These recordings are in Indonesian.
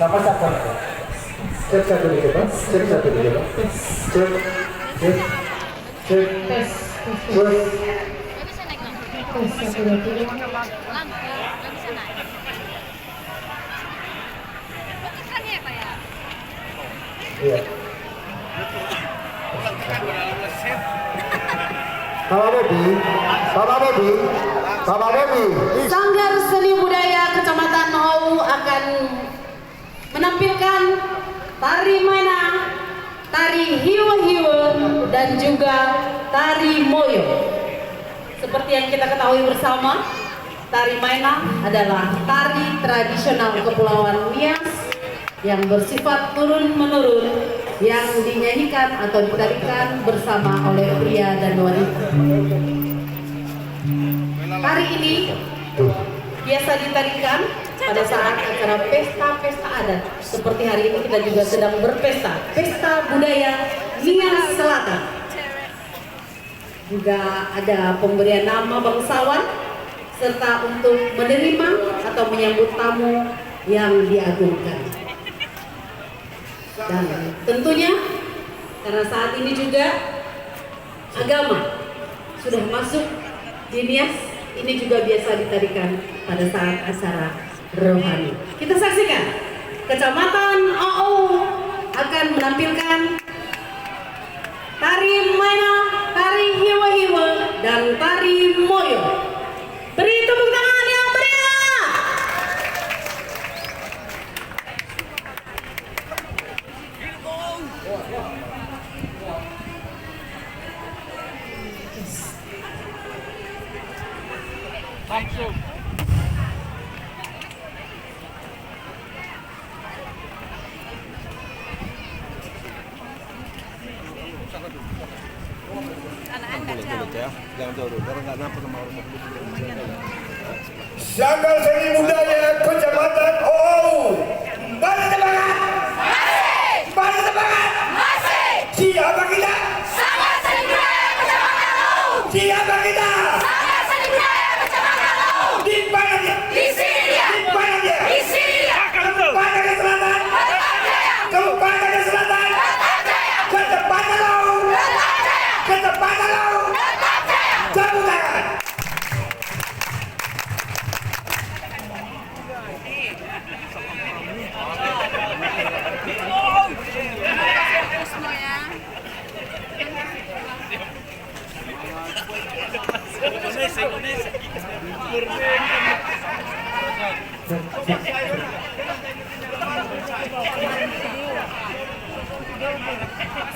Sama satu. Cek satu di coba. Cek satu di coba. Cek. Cek. Cek. Tes. Cek. Tes 1 2 3. Iya. Bapak Baby, Bapak Baby, Bapak Baby. Sanggar Seni Budaya Kecamatan Ou akan menampilkan tari mana, tari hiwa-hiwa, dan juga tari moyo. Seperti yang kita ketahui bersama, tari maena adalah tari tradisional Kepulauan Nias yang bersifat turun-menurun, yang dinyanyikan atau ditarikan bersama oleh pria dan wanita. Tari ini biasa ditarikan pada saat acara pesta-pesta adat. Seperti hari ini kita juga sedang berpesta, pesta budaya Nias Selatan. Juga ada pemberian nama bangsawan serta untuk menerima atau menyambut tamu yang diagungkan. Dan tentunya karena saat ini juga agama sudah masuk di Nias, ini juga biasa ditarikan pada saat acara rohani. Kita saksikan Kecamatan Ou akan menampilkan tari maena, tari hiwa-hiwa, dan tari moyo. Beri tepuk tangan yang meriah. Langsung. Jangan jauh dulu, karena nggak nampak sama orang. Sanggar Seni Budaya Kecamatan Ou. Mana semangat? Masih! Mana semangat? Masih! Siapa kita? Sanggar Seni Budaya Kecamatan Ou! Siapa kita? Sanggar Seni Budaya Kecamatan Ou! Di mana dia? Di sini dia! Di mana dia? Di sini dia! Kampanye ke selatan. Tetap jaya! Kampanye ke selatan. Tetap jaya! Ke depan Ou. Tetap jaya! Ke depan Ou. Tetap jaya! Tepuk tangan.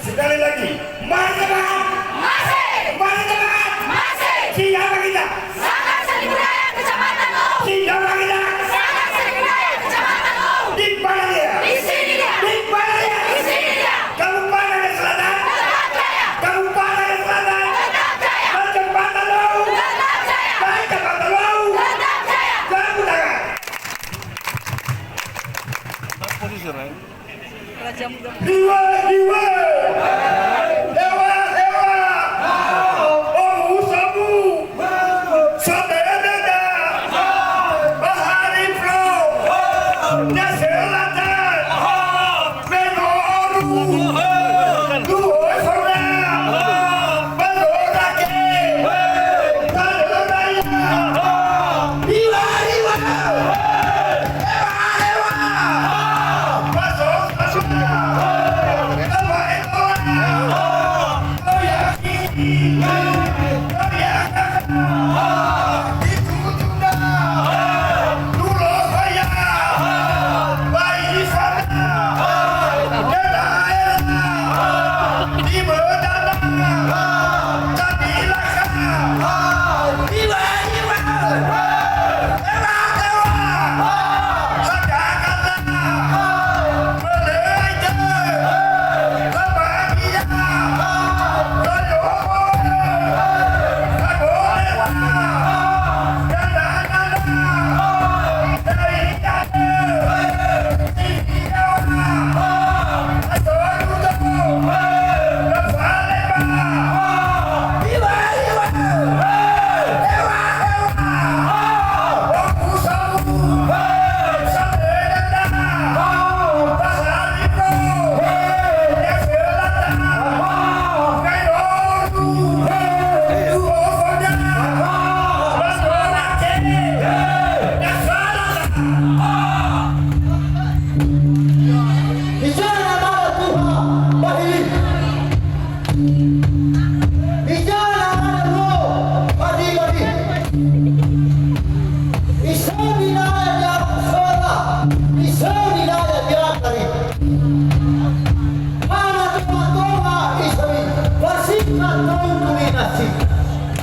Sekali lagi, mana semangat? Masih! Mana semangat? Masih! Siapa kita? Sanggar Seni Budaya Kecamatan Ou! Siapa kita? Sanggar Seni Budaya Kecamatan Ou! Di mana dia? Di sini dia! Di mana dia? Di sini dia! Kabupaten Selatan. Tetap jaya! Kabupaten Selatan. Tetap jaya! Kecepatan Ou. Tetap jaya! Kecepatan Ou.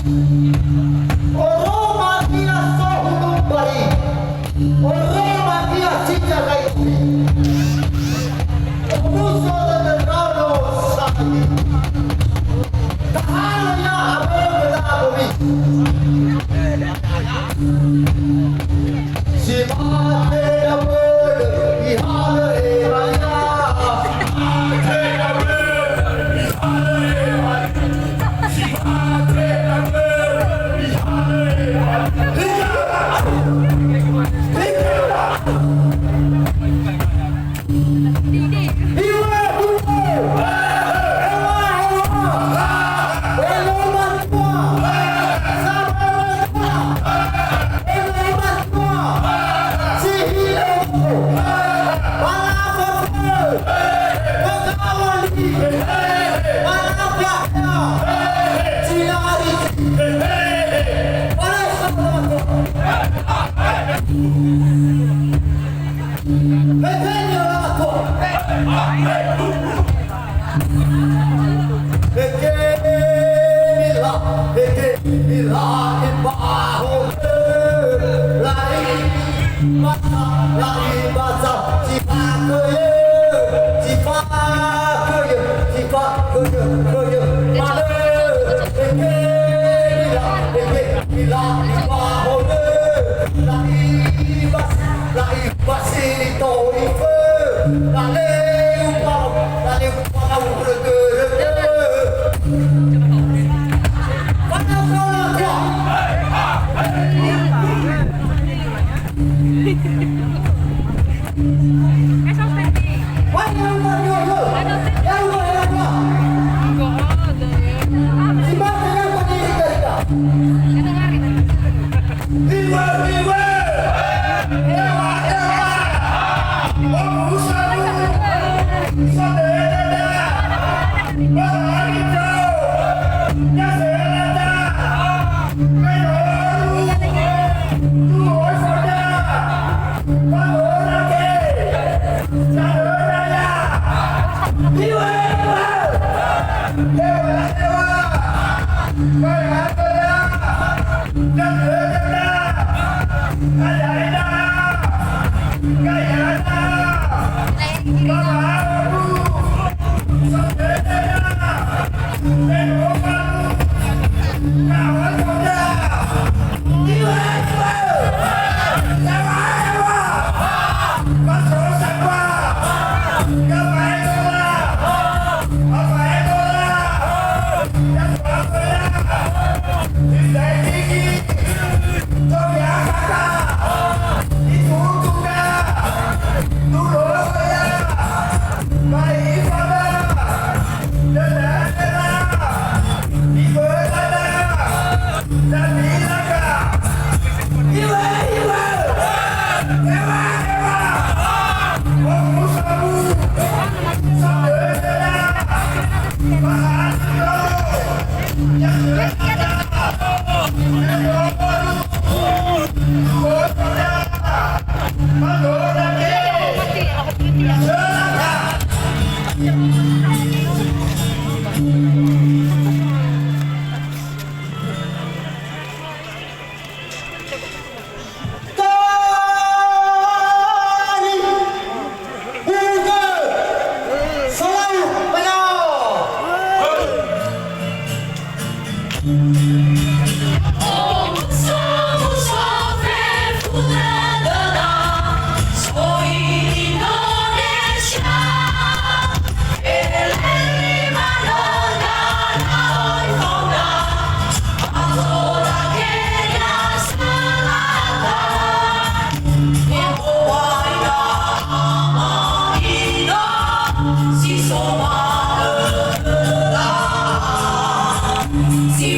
Oroma dia sohudum bari. Oroma dia cinta kayu. Omuso dan rano sakit. Tahannya abang belabomi. Si mate abang ihale raya. Si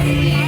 Nacional.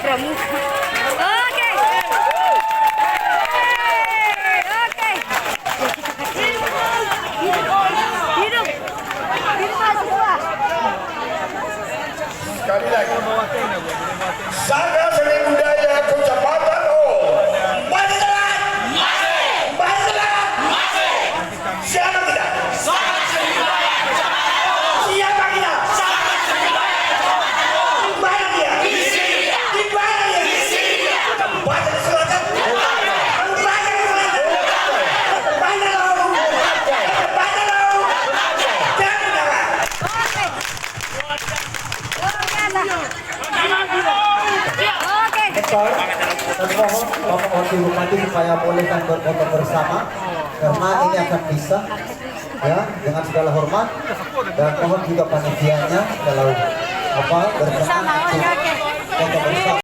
Oke. Oke. Hidup. Hidup mahasiswa. Sekali lagi. Sangga Seni Budaya Kecamatan O. Banderat. Banderat. Siapa kita? Siapa kita? Di mana dia? Di mana dia? Kabupaten Selatan. Kabupaten Selatan. Kabupaten Laut. Kabupaten Laut. Dan Utara. Oke. Betul. Dan mohon Bapak Wakil Bupati supaya bolehkan berfoto bersama karena ini akan bisa ya dengan segala hormat dan mohon juga panitianya kalau berkenan Sama. Oke. foto bersama.